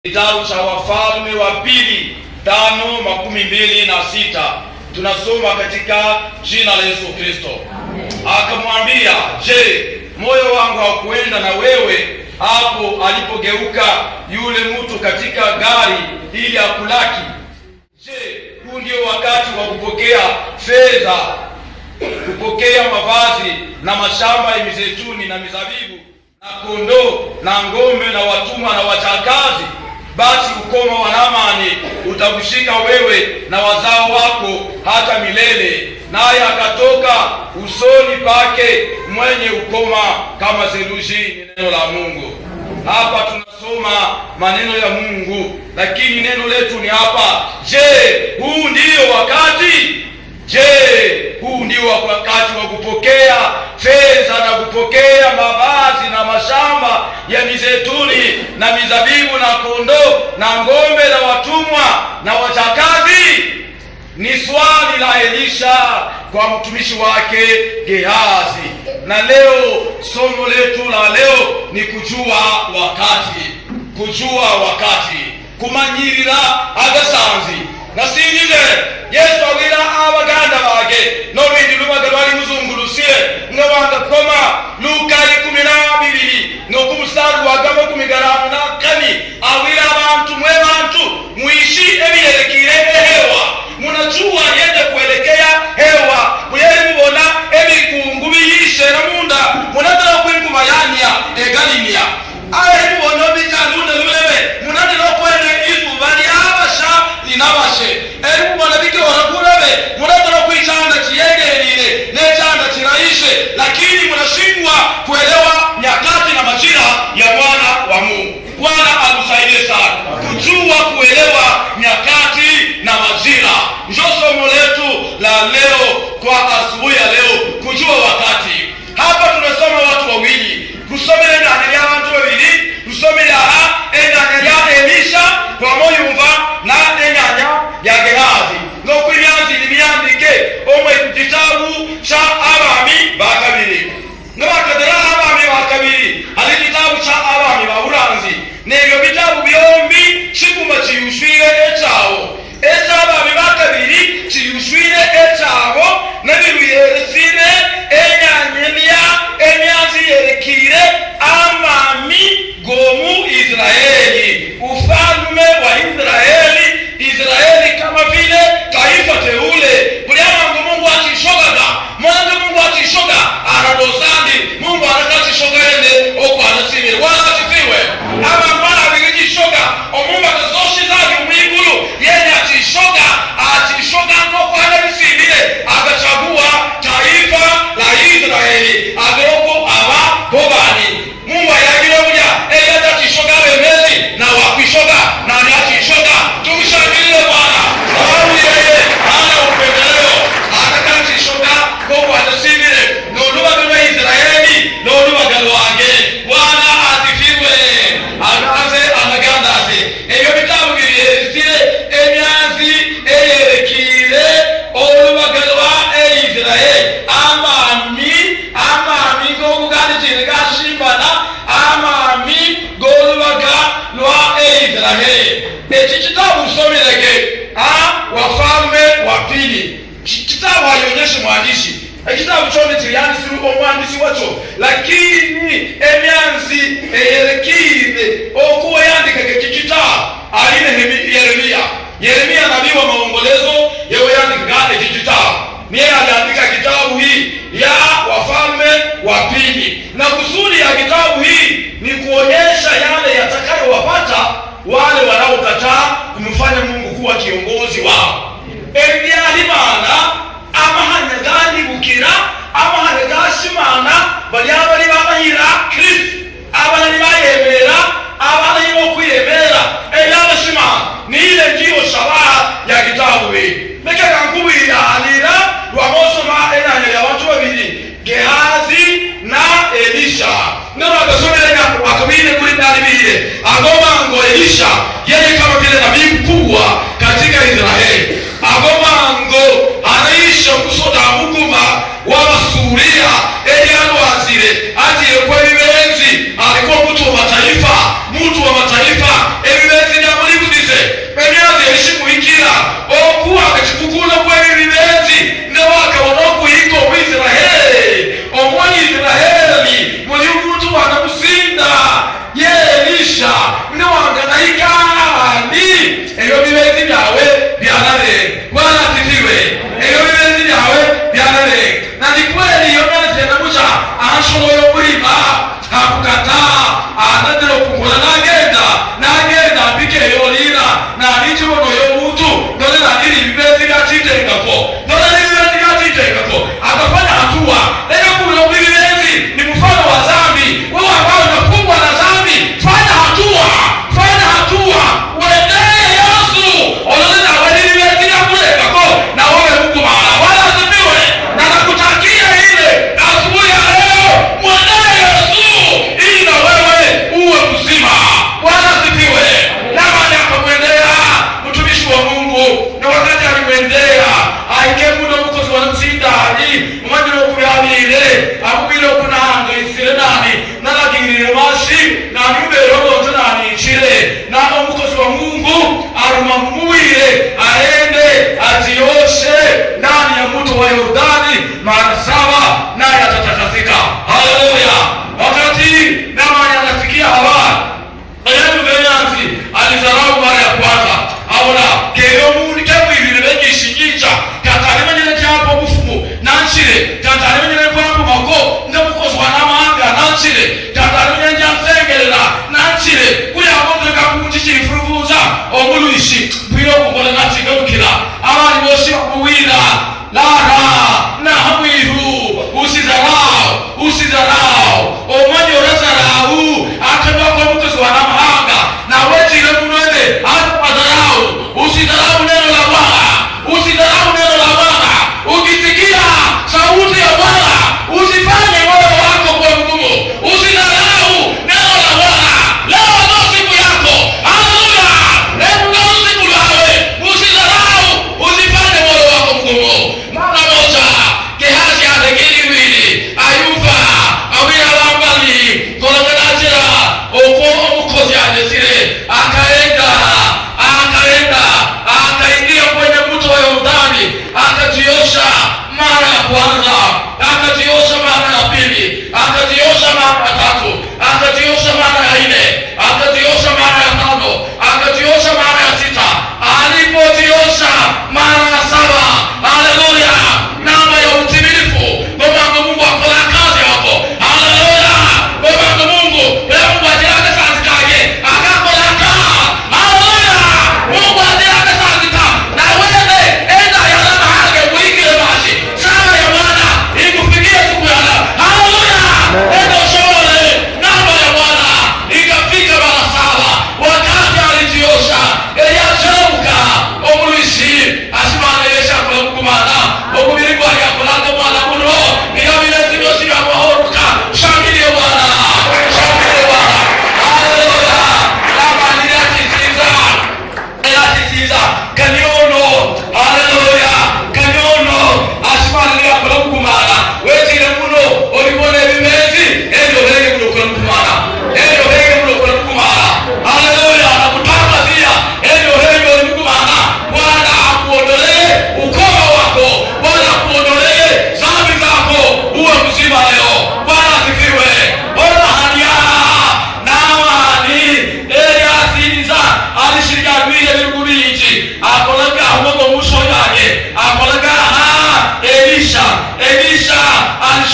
Kitabu cha Wafalme wa Pili 5:26 tunasoma katika jina la Yesu Kristo. Akamwambia, je, moyo wangu haukuenda na wewe hapo alipogeuka yule mtu katika gari ili akulaki? Je, huu ndio wakati wa kupokea fedha, kupokea mavazi na mashamba ya mizeituni na mizabibu na kondoo na ng'ombe na watumwa na wachakazi? Basi ukoma wa Naamani utakushika wewe na wazao wako hata milele. Naye akatoka usoni pake mwenye ukoma kama theluji. Ni neno la Mungu. Hapa tunasoma maneno ya Mungu, lakini neno letu ni hapa. Je, huu ndio wakati? Je, huu ndio wakati wa kupokea fedha na kupokea mavazi na mashamba ya mizeituni na mizabibu na kondoo na ng'ombe na watumwa na wachakazi? Ni swali la Elisha kwa mtumishi wake Gehazi. Na leo somo letu la leo ni kujua wakati. Kujua wakati kumanyirira agasanzi nasirize Yesu awira abaganda bage no bindi lubaga lwali muzungulusiye ngabanga koma Luka 12 no kumustari wagama kumigaramu na kani awira abantu mwe bantu muishi ebiyerekire hewa munajua yende kuelekea hewa kuyeri mubona ebikungu biyishe na munda munatara kwinguma yanya egalinia aye mubona bikalunda lulebe munatara kwene ifu bali abasha inabashe mubona bike warakurebe munatara kwicanda kiyegerire n'ecanda kiraishe, lakini munashindwa kuelewa nyakati na majira ya Bwana wa Mungu. Bwana atusaidie sana kujua kuelewa nyakati na majira. Ndio somo letu la leo kwa asubuhi ya leo, kujua wakati. Hapa tunasoma watu wawili, kusomera ndani ya watu wawili, kusomera ndani ya Elisha kwa moyumva na ndani ya Gehazi. No kwinyanzi nimyandike omwe kitabu cha Abami bakabiri. No bakadera Abami bakabiri, ali kitabu cha Abami baburanzi. Nebyo bitabu byombi kiguma kiyushwire echawo. Abami bakabiri kiyushwire echawo nebiruyeresire enyanyemya emyanzi yerekire amami gomu Israeli, ufalme wa Israeli. Israeli kama vile taifa teule. Kuliama Mungu atishogaga, Mungu atishoga anadozani, Mungu anakatishoga ende oko anasimire. Wala atifiwe. Ama mwana atishoga omungu atazoshi zabi mwigulu yene atishoga ngoko anasimire. Agachagua taifa la Israeli agoko aba bobani. Mungu ayagire muja eyata atishoga wemezi na wakishoga na ni atishoga. Tumshangilie Bwana. Sababu yeye ana upendeleo. Atakatishoga ngoko anasimire. Noluba kwa Israeli, noluba galwange. Bwana asifiwe. Anaze anagandaze. Eyo bitabu biresire emyanzi eyerekire oluba galwa Israeli. Amami ngokugana kire gashimbana amami golubaga lwa Israeli. Eki kitabu usomereke Wafalme wa Pili. Kitabu hayonyeshi mwandishi. Ekitabu chone kiriandisi omwandisi wacho, lakini emyanzi eyerekire okuwa yandika kitabu aline Yeremia nabii wa maombolezo yewe yandika eki kitabu. Niye aliandika kitabu hii ya Wafalme wa Pili, na kusudi ya kitabu hii ni kuonyesha yale yatakayowapata wale wanaokataa kumfanya Mungu kuwa kiongozi wao. Ebyalimana amahanya gani bukira amahanya gashimana bali abali babahira Kristo abali bayemera abali bokwiyemera eyabashimana ni ile ndio shabaha ya kitabu hii. Meka kankubira alira lwamosoma enanya ya watu babiri Gehazi na Elisha. Nero akasomera akabine kuri dalibire agoma ngo Elisha yeye kama vile nabii mkubwa katika Israeli. Agoma ngo anaisha kusoda mukuma wa Basuria eli alwazire ati yekwe bibenzi alikuwa mtu wa mataifa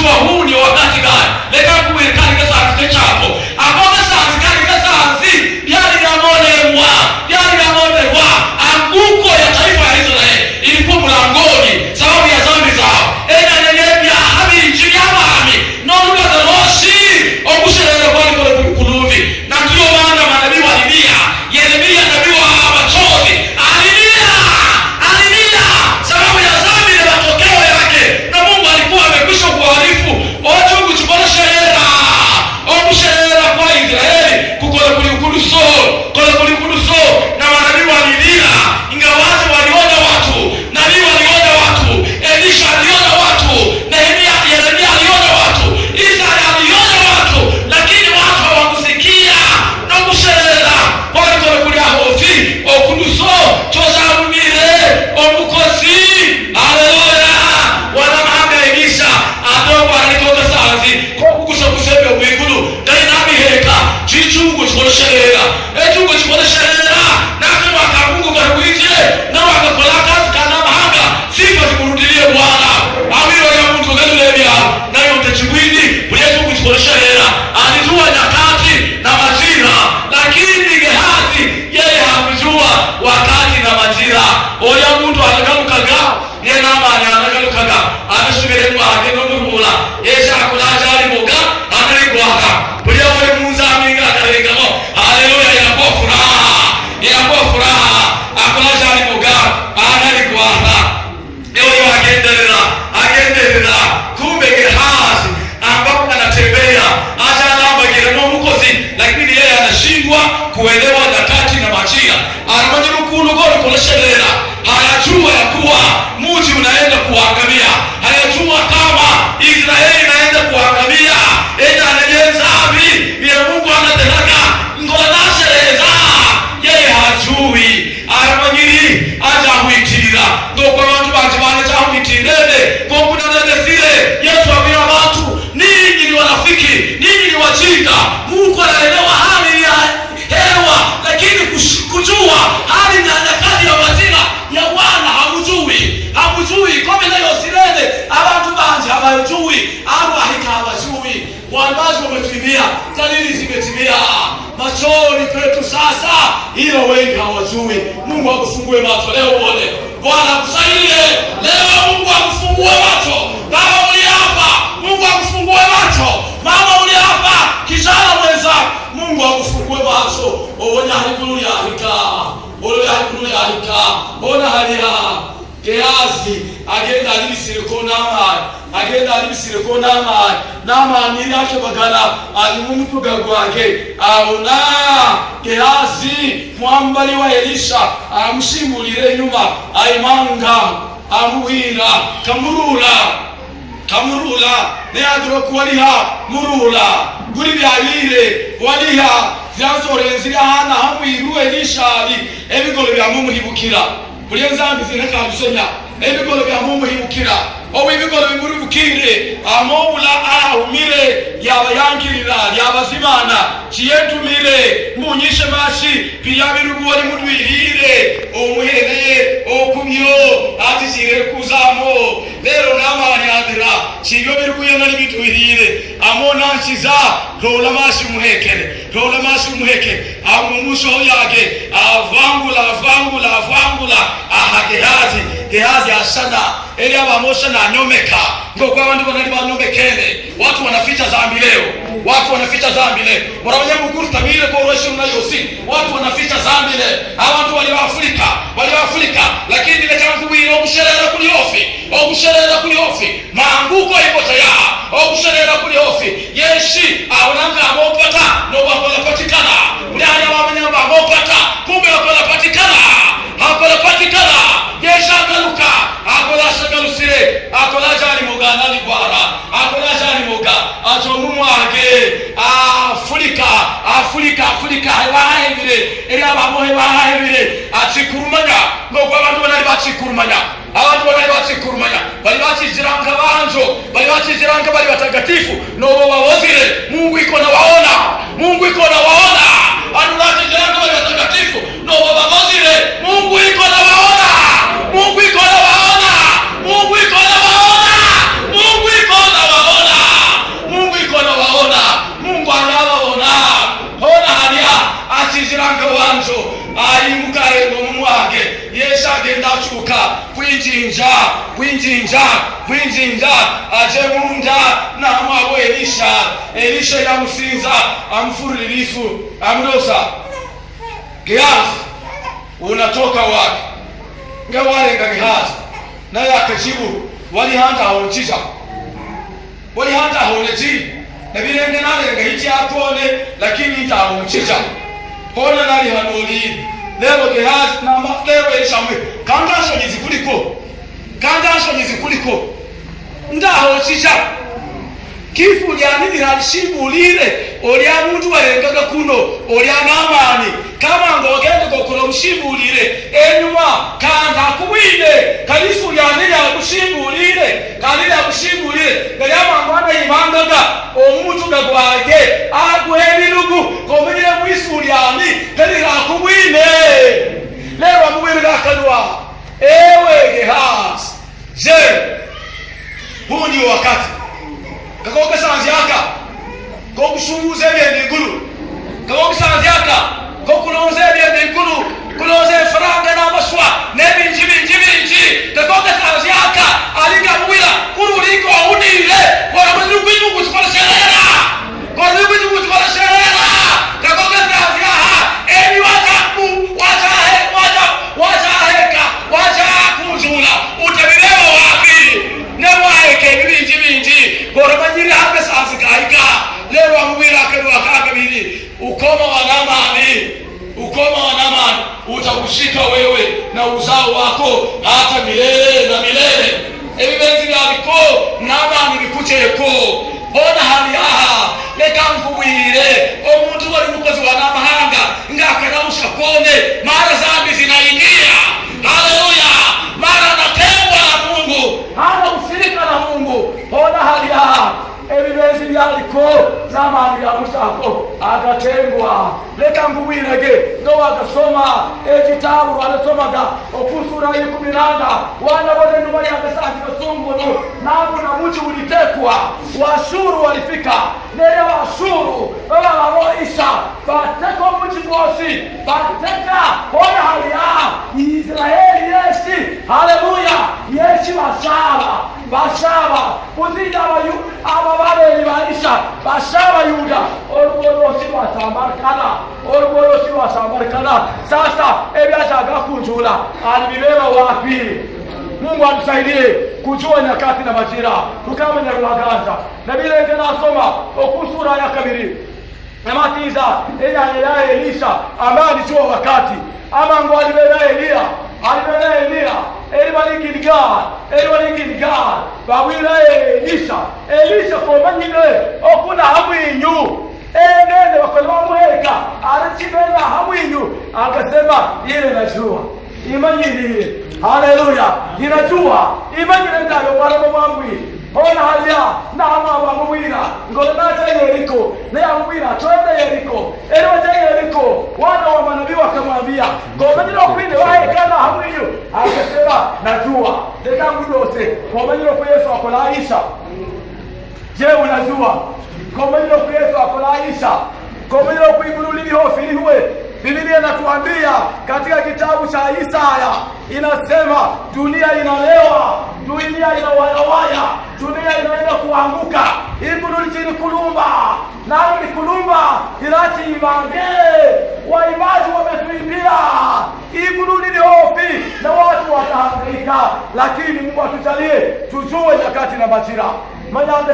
anajua huu ni wakati gani. Leka kuwekani kasanzi chapo. Akoga sanzi kani kasanzi byali yamolewa. Byali yamolewa. Anguko ya taifa ya Israeli ilikuwa mlangoni sababu ya dhambi zao. Ena nenebya habi injili y'abami. Noluga doroshi okusherera kwali kole kuluvi. Na ndiyo maana manabii walilia. Yeremia nabii wa machozi alilia sababu ya dhambi na matokeo yake. Na Mungu alikuwa amekwisha kuarifu watu kuchukua sheria okusherera kwa Israeli kukole kulikuduso na manabii walilia. Ingawaje waliona watu, nabii waliona watu, Elisha aliona watu, Nehemia, Yeremia aliona watu, Isaya aliona watu, lakini watu hawakusikia na kusherera wali kole kulia hofi okuduso tozabumire omukosi. Haleluya. Wanamahanga Elisha adogo alikoga sanzi kokugusa kusebe mwigulu dainami heka chichungu chikolesherera echungu chikolesherera nake wakamungu karuije na wakakola kazi kana mahanga sifa zikurudilie Bwana. Amiro ya mtu gelulebya nayo ndechibwini buye chungu chikolesherera alijua nyakati na majira, lakini Gehazi yeye hakujua wakati na majira. Oya mtu anagalukaga niye namani anagalukaga anasubire mwake n'omurula yesha akulaja ali muga analigwaga buye wali munzaminga akarengamo. Haleluya. Inakuwa furaha akulaja ali muga analigwaga eyo agenderera kumbe Gehazi ambapo anatembea ajalambagire n'omukozi, lakini yeye anashindwa kuelewa nyakati na majira. Anamanya mkulu goli kolesherera hayajua ya kuwa mji unaenda kuangamia, hayajua kama Israeli inaenda kuangamia. Enda anajenza havi bila Mungu anateraka ngola nashereza yeye hajui. Aramanyiri aja huitirira ndoko abantu bajibana cha huitirede kokuna ndesire. Yesu abira watu ninyi ni wanafiki, ninyi ni wajinga. Mungu anaelewa hali ya hewa, lakini kujua hali na nyakati ya majira ya Bwana hamujui kome nayo sirede abantu banje habayujui abo ahika habajui. Wanbazi wametimia, dalili zimetimia machoni kwetu sasa, ila wengi hawajui. Mungu akufungue macho leo uone. Bwana akusaidie leo. Mungu akufungue macho. Baba uli hapa, Mungu akufungue macho. Mama uli hapa, kijana mwenza, Mungu akufungue macho. Onya halikulu yahika, ona halia Gehazi agenda alibisireko n'amani yake bagana alimutuga gwake. Aona Gehazi mwambali wa Elisha amushimulire nyuma aimanga amuhira kamurula ne adroku waliha murula guri byabire waliha vyanzorenzira hana hamwiru Elisha ali ebigolo bya mumuhibukira buri nzambi zinakabisenya ebigolo bya mumuhibukira obibigolo bimuribukire amobula ahumire yabayangirira yabazimana kiyetumire munyishe mashi piyabirugu wali mudwirire omuhere okumyo atizire kuzamo lero namani adira kiyo birugu yana libitwirire amona nkiza rola mashi muheke amumusho yake avangula Gehazi ashana eli abamosha na nyomeka ngoko abandi bonali banomekene. Watu wanaficha dhambi leo, murabanya mukuru tabire ko roshi na yosi. Watu wanaficha dhambi leo, abantu wali Afrika lakini leka kubiro okusherera kuliofi maanguko ipo tayari okusherera kuliofi yeshi aonanga amopata no bakola patikana mnyanya wabanyamba amopata kumbe bakola patikana yesha galuka akola shagalusire akola jani mugana libara akola jani muga achomumwage Afrika haibire eri abamohe bahibire achikurumanya ngoko abantu banali bachikurumanya bali bachijiranga banjo bali batagatifu nobo bawozire Mungu iko na waona anulachijiranga bali batagatifu nobo bawozire Mungu iko na waona Mungu iko na waona ayimuka rengo mumwage Yesu agenda acuka kwinjinja aje munda na mwabo Elisha yamusinza amfurira ifu amrosa Gehazi unatoka wapi ngawarenga Gehazi naye akajibu wali handa honchiza wali handa honeji nabirenge narenga hichi atone lakini ntahonchiza hona nali hanoli lero Gehazi na lero Elisha kandaso nizikuliko ndahonchiza kifu lyani lirashibulire olya muntu warengaga kuno olya namani kama ngogende kokolo mshibulire enyuma kanda kubwine kalifu lyani lyakushibulire kandi lyakushibulire galyamangwana imangaga omuntu gagwage agwebirugu komenye mwisu lyani kali lakubwine lero amubwirira akanwa ewe Gehazi je huni wakati kakoke sanziaka kokushunguze byende nkulu kakoke sanziaka kokuloze byende nkulu kuloze faranga n'amaswa n'ebinji kakoke sanziaka alinga mwila kuruliko unile waramanyi kwinyu kutwala sherera kakoke sanziaka ebi wajahekujula utabilewa wapi nemwaeke binji goramanyiri hambe sanzikaika lero amubwira akanwa kakabiri ukoma wa Naamani utakushika wewe na uzao wako hata milele na milele ebibenzi byabiko Naamani bikucheko bona hali aha leka nkubwire omuntu wali mukozi wa namahanga ngakanausha kone mara zambi zinaingia haleluya mara anatengwa na Mungu hana ushirika na Mungu bona hali aha ebibenzi byaliko Naamani yamushako agatengwa leka nkubwirege ndo agasoma ekitabu wanasomaga okusura 10 wana bode nyuma ya mesaji kasungunu nabo na mji ulitekwa Washuru walifika nele Washuru Isa bateka mji wosi bateka ona halia Israeli Yesu haleluya Yesu bashaba kuzida ababale Isa bashaba Yuda orugorosi wa Samarkanda sasa ebyashaga kunjula alibibeba wapi Mungu atusaidie kujua nyakati na majira tukamenya ruhaganza na bilenge nasoma okusura ya kabiri namatiza ya Elisha ambaye alijua wakati ama ngo alibeba Elia Eli Gilgal bawile Elisha komanyile okuna hamwinyu nene wakolwa muheka arachibela hamwinyu akasema ile najua imanyili haleluya inajua imanyile ndayo wala mwangwi ona halia na ama mwira ngolona Yeriko na yamwira twende Yeriko Yeriko wana wa manabii wakamwambia komanyile kwinde wahekana hamwinyu akasema najua leka ngudose komanyile kwa Yesu akola Aisha je unajua komanyile kwa Yesu akola Aisha komanyile kwa ibululi hofi huwe Biblia inatuambia katika kitabu cha Isaya inasema dunia inalewa, dunia inawayawaya, dunia inaenda kuanguka. Ibululi chini kulumba, nani kulumba, ilati imange, waimaji wametuimbia. Ibululi ni hofi na watu watahangaika, lakini Mungu atujalie tujue nyakati na majira. Manyange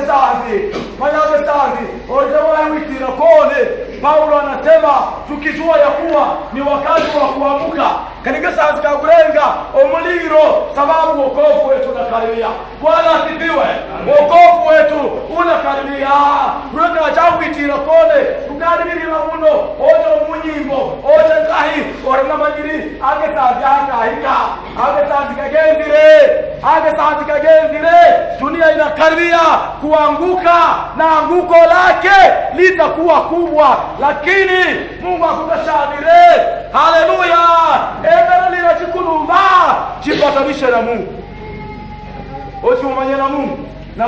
sazi, ojewa wiki na kone, Paulo anasema tukijua ya kuwa ni wakati wa kuamka katika sazi kagurenga omuliro sababu wokovu wetu unakaribia. Bwana asifiwe. Wokovu wetu unakaribia. Rweka jawiti na kone tukaribiri mabuno ojo munyimbo ojo ngahi oranga majiri age sazi akahika age sazi kagenzire dunia inakaribia kuanguka na anguko lake litakuwa kubwa, lakini Mungu akutashadire. Haleluya. Ebera linachikulumba jipatanishe na Mungu, usiumanye na Mungu na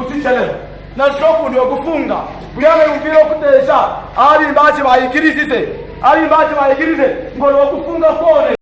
usichelewe na soko ndio kufunga buyame umviro kutesha ali mbaji bayikirisize abimbaje bayigirize ngo no gufunga kone